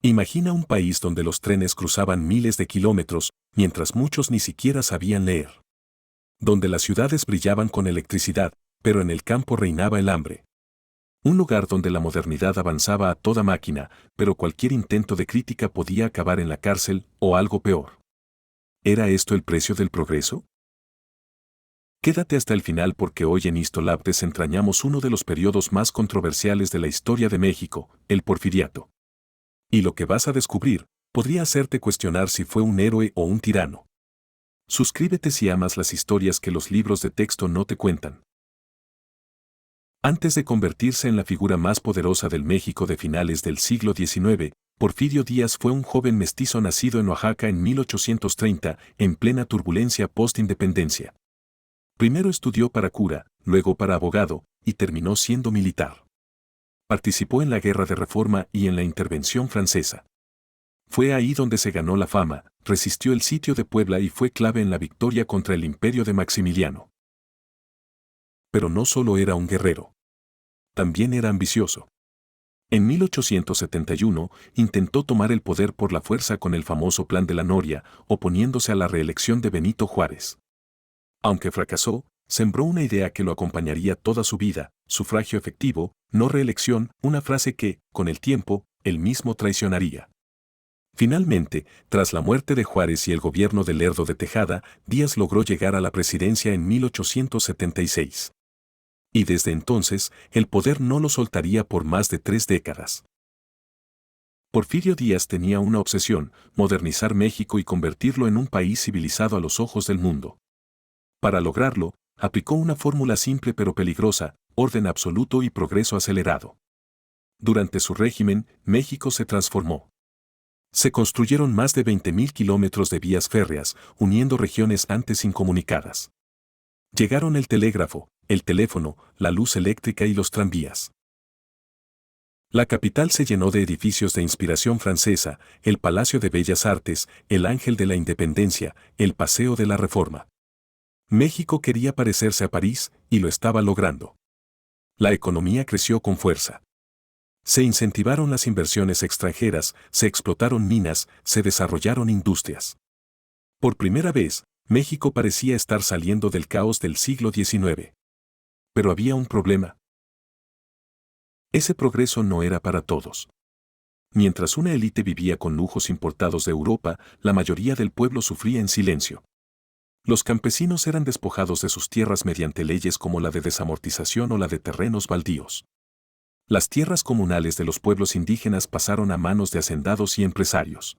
Imagina un país donde los trenes cruzaban miles de kilómetros, mientras muchos ni siquiera sabían leer. Donde las ciudades brillaban con electricidad, pero en el campo reinaba el hambre. Un lugar donde la modernidad avanzaba a toda máquina, pero cualquier intento de crítica podía acabar en la cárcel o algo peor. ¿Era esto el precio del progreso? Quédate hasta el final porque hoy en Histolab desentrañamos uno de los periodos más controversiales de la historia de México, el Porfiriato. Y lo que vas a descubrir podría hacerte cuestionar si fue un héroe o un tirano. Suscríbete si amas las historias que los libros de texto no te cuentan. Antes de convertirse en la figura más poderosa del México de finales del siglo XIX, Porfirio Díaz fue un joven mestizo nacido en Oaxaca en 1830, en plena turbulencia post-independencia. Primero estudió para cura, luego para abogado, y terminó siendo militar. Participó en la Guerra de Reforma y en la Intervención Francesa. Fue ahí donde se ganó la fama, resistió el sitio de Puebla y fue clave en la victoria contra el imperio de Maximiliano. Pero no solo era un guerrero. También era ambicioso. En 1871 intentó tomar el poder por la fuerza con el famoso Plan de la Noria, oponiéndose a la reelección de Benito Juárez. Aunque fracasó, sembró una idea que lo acompañaría toda su vida: sufragio efectivo, no reelección, una frase que, con el tiempo, él mismo traicionaría. Finalmente, tras la muerte de Juárez y el gobierno de Lerdo de Tejada, Díaz logró llegar a la presidencia en 1876. Y desde entonces, el poder no lo soltaría por más de 3 décadas. Porfirio Díaz tenía una obsesión: modernizar México y convertirlo en un país civilizado a los ojos del mundo. Para lograrlo, aplicó una fórmula simple pero peligrosa: orden absoluto y progreso acelerado. Durante su régimen, México se transformó. Se construyeron más de 20.000 kilómetros de vías férreas, uniendo regiones antes incomunicadas. Llegaron el telégrafo, el teléfono, la luz eléctrica y los tranvías. La capital se llenó de edificios de inspiración francesa: el Palacio de Bellas Artes, el Ángel de la Independencia, el Paseo de la Reforma. México quería parecerse a París, y lo estaba logrando. La economía creció con fuerza. Se incentivaron las inversiones extranjeras, se explotaron minas, se desarrollaron industrias. Por primera vez, México parecía estar saliendo del caos del siglo XIX. Pero había un problema. Ese progreso no era para todos. Mientras una élite vivía con lujos importados de Europa, la mayoría del pueblo sufría en silencio. Los campesinos eran despojados de sus tierras mediante leyes como la de desamortización o la de terrenos baldíos. Las tierras comunales de los pueblos indígenas pasaron a manos de hacendados y empresarios.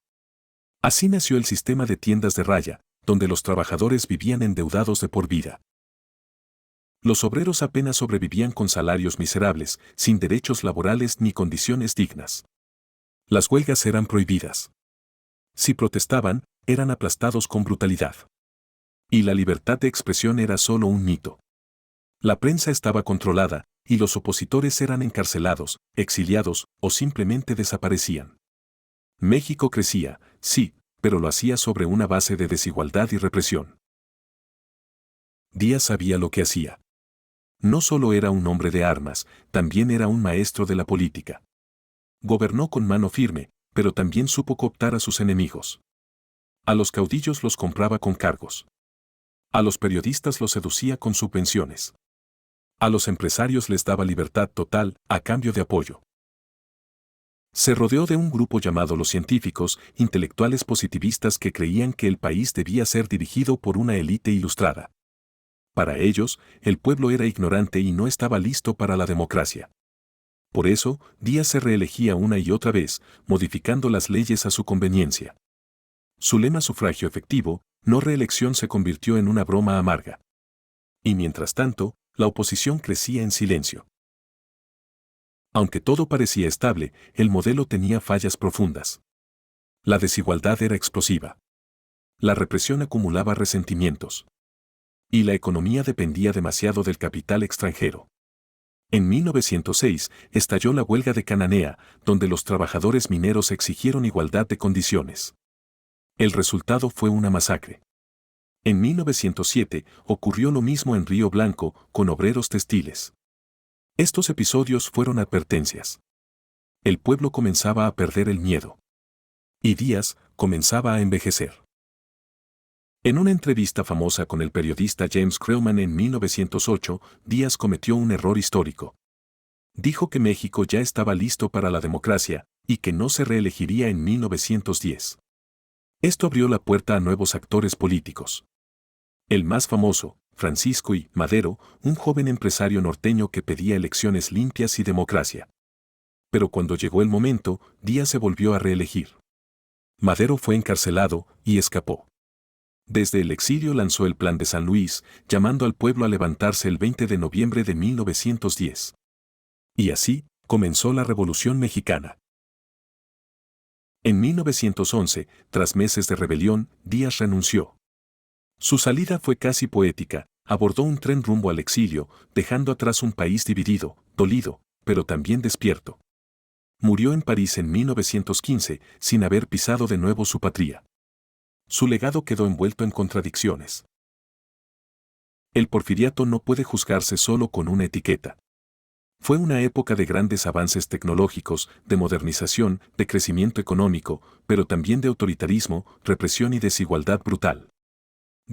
Así nació el sistema de tiendas de raya, donde los trabajadores vivían endeudados de por vida. Los obreros apenas sobrevivían con salarios miserables, sin derechos laborales ni condiciones dignas. Las huelgas eran prohibidas. Si protestaban, eran aplastados con brutalidad. Y la libertad de expresión era solo un mito. La prensa estaba controlada, y los opositores eran encarcelados, exiliados o simplemente desaparecían. México crecía, sí, pero lo hacía sobre una base de desigualdad y represión. Díaz sabía lo que hacía. No solo era un hombre de armas, también era un maestro de la política. Gobernó con mano firme, pero también supo cooptar a sus enemigos. A los caudillos los compraba con cargos. A los periodistas los seducía con subvenciones. A los empresarios les daba libertad total, a cambio de apoyo. Se rodeó de un grupo llamado los científicos, intelectuales positivistas que creían que el país debía ser dirigido por una élite ilustrada. Para ellos, el pueblo era ignorante y no estaba listo para la democracia. Por eso, Díaz se reelegía una y otra vez, modificando las leyes a su conveniencia. Su lema sufragio efectivo, no reelección, se convirtió en una broma amarga. Y mientras tanto, la oposición crecía en silencio. Aunque todo parecía estable, el modelo tenía fallas profundas. La desigualdad era explosiva. La represión acumulaba resentimientos. Y la economía dependía demasiado del capital extranjero. En 1906 estalló la huelga de Cananea, donde los trabajadores mineros exigieron igualdad de condiciones. El resultado fue una masacre. En 1907 ocurrió lo mismo en Río Blanco, con obreros textiles. Estos episodios fueron advertencias. El pueblo comenzaba a perder el miedo. Y Díaz comenzaba a envejecer. En una entrevista famosa con el periodista James Creelman en 1908, Díaz cometió un error histórico. Dijo que México ya estaba listo para la democracia y que no se reelegiría en 1910. Esto abrió la puerta a nuevos actores políticos. El más famoso, Francisco I. Madero, un joven empresario norteño que pedía elecciones limpias y democracia. Pero cuando llegó el momento, Díaz se volvió a reelegir. Madero fue encarcelado y escapó. Desde el exilio lanzó el Plan de San Luis, llamando al pueblo a levantarse el 20 de noviembre de 1910. Y así comenzó la Revolución Mexicana. En 1911, tras meses de rebelión, Díaz renunció. Su salida fue casi poética, abordó un tren rumbo al exilio, dejando atrás un país dividido, dolido, pero también despierto. Murió en París en 1915, sin haber pisado de nuevo su patria. Su legado quedó envuelto en contradicciones. El porfiriato no puede juzgarse solo con una etiqueta. Fue una época de grandes avances tecnológicos, de modernización, de crecimiento económico, pero también de autoritarismo, represión y desigualdad brutal.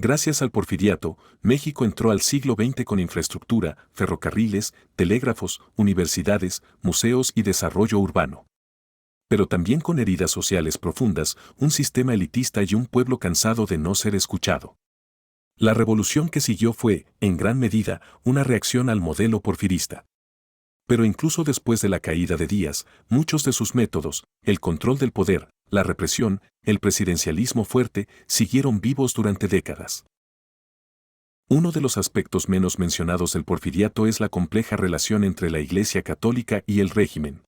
Gracias al porfiriato, México entró al siglo XX con infraestructura, ferrocarriles, telégrafos, universidades, museos y desarrollo urbano. Pero también con heridas sociales profundas, un sistema elitista y un pueblo cansado de no ser escuchado. La revolución que siguió fue, en gran medida, una reacción al modelo porfirista. Pero incluso después de la caída de Díaz, muchos de sus métodos, el control del poder, la represión, el presidencialismo fuerte, siguieron vivos durante décadas. Uno de los aspectos menos mencionados del porfiriato es la compleja relación entre la Iglesia Católica y el régimen.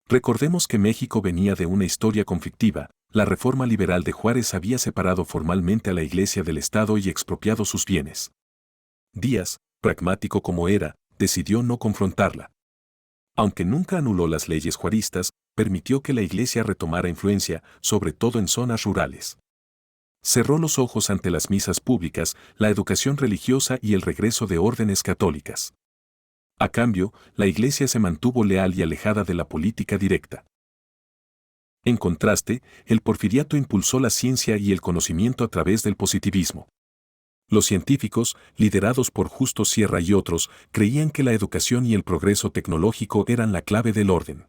Recordemos que México venía de una historia conflictiva. La reforma liberal de Juárez había separado formalmente a la Iglesia del Estado y expropiado sus bienes. Díaz, pragmático como era, decidió no confrontarla. Aunque nunca anuló las leyes juaristas, permitió que la Iglesia retomara influencia, sobre todo en zonas rurales. Cerró los ojos ante las misas públicas, la educación religiosa y el regreso de órdenes católicas. A cambio, la Iglesia se mantuvo leal y alejada de la política directa. En contraste, el porfiriato impulsó la ciencia y el conocimiento a través del positivismo. Los científicos, liderados por Justo Sierra y otros, creían que la educación y el progreso tecnológico eran la clave del orden.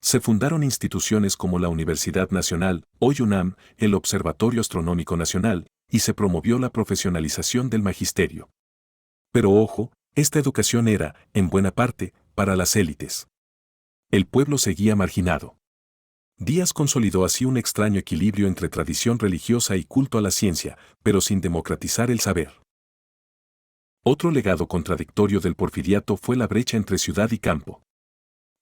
Se fundaron instituciones como la Universidad Nacional, hoy UNAM, el Observatorio Astronómico Nacional, y se promovió la profesionalización del magisterio. Pero ojo, esta educación era, en buena parte, para las élites. El pueblo seguía marginado. Díaz consolidó así un extraño equilibrio entre tradición religiosa y culto a la ciencia, pero sin democratizar el saber. Otro legado contradictorio del porfiriato fue la brecha entre ciudad y campo.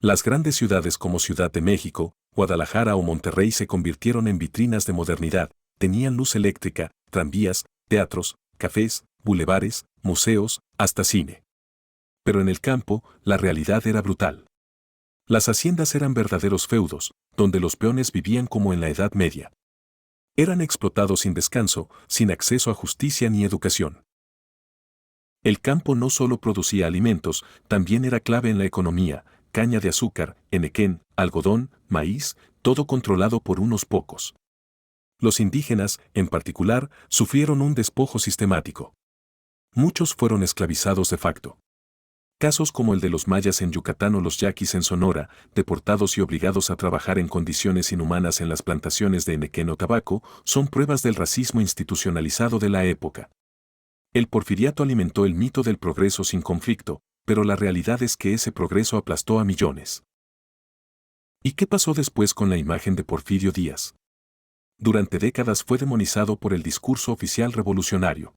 Las grandes ciudades como Ciudad de México, Guadalajara o Monterrey se convirtieron en vitrinas de modernidad, tenían luz eléctrica, tranvías, teatros, cafés, bulevares, museos, hasta cine. Pero en el campo, la realidad era brutal. Las haciendas eran verdaderos feudos, donde los peones vivían como en la Edad Media. Eran explotados sin descanso, sin acceso a justicia ni educación. El campo no solo producía alimentos, también era clave en la economía, caña de azúcar, henequén, algodón, maíz, todo controlado por unos pocos. Los indígenas, en particular, sufrieron un despojo sistemático. Muchos fueron esclavizados de facto. Casos como el de los mayas en Yucatán o los yaquis en Sonora, deportados y obligados a trabajar en condiciones inhumanas en las plantaciones de henequén o tabaco, son pruebas del racismo institucionalizado de la época. El porfiriato alimentó el mito del progreso sin conflicto, pero la realidad es que ese progreso aplastó a millones. ¿Y qué pasó después con la imagen de Porfirio Díaz? Durante décadas fue demonizado por el discurso oficial revolucionario.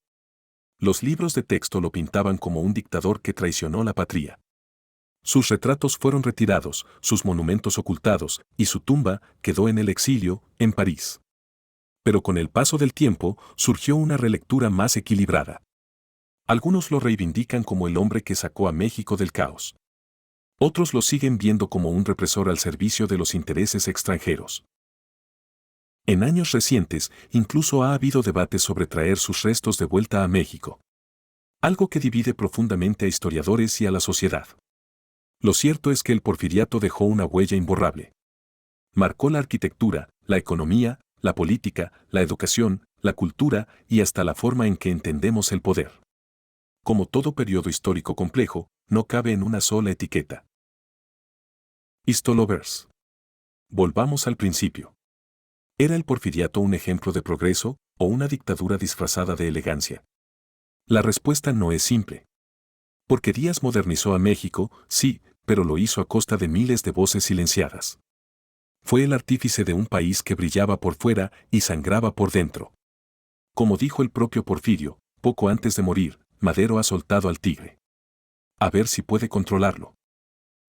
Los libros de texto lo pintaban como un dictador que traicionó la patria. Sus retratos fueron retirados, sus monumentos ocultados, y su tumba quedó en el exilio, en París. Pero con el paso del tiempo, surgió una relectura más equilibrada. Algunos lo reivindican como el hombre que sacó a México del caos. Otros lo siguen viendo como un represor al servicio de los intereses extranjeros. En años recientes, incluso ha habido debates sobre traer sus restos de vuelta a México. Algo que divide profundamente a historiadores y a la sociedad. Lo cierto es que el porfiriato dejó una huella imborrable. Marcó la arquitectura, la economía, la política, la educación, la cultura y hasta la forma en que entendemos el poder. Como todo periodo histórico complejo, no cabe en una sola etiqueta. Histolovers. Volvamos al principio. ¿Era el porfiriato un ejemplo de progreso o una dictadura disfrazada de elegancia? La respuesta no es simple. Porque Díaz modernizó a México, sí, pero lo hizo a costa de miles de voces silenciadas. Fue el artífice de un país que brillaba por fuera y sangraba por dentro. Como dijo el propio Porfirio, poco antes de morir, Madero ha soltado al tigre. A ver si puede controlarlo.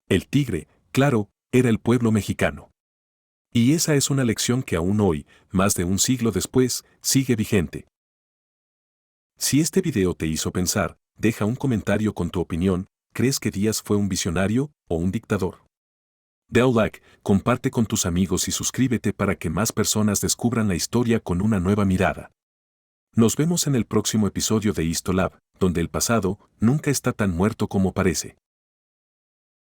El tigre, claro, era el pueblo mexicano. Y esa es una lección que aún hoy, más de un siglo después, sigue vigente. Si este video te hizo pensar, deja un comentario con tu opinión. ¿Crees que Díaz fue un visionario o un dictador? Da un like, comparte con tus amigos y suscríbete para que más personas descubran la historia con una nueva mirada. Nos vemos en el próximo episodio de Histolab, donde el pasado nunca está tan muerto como parece.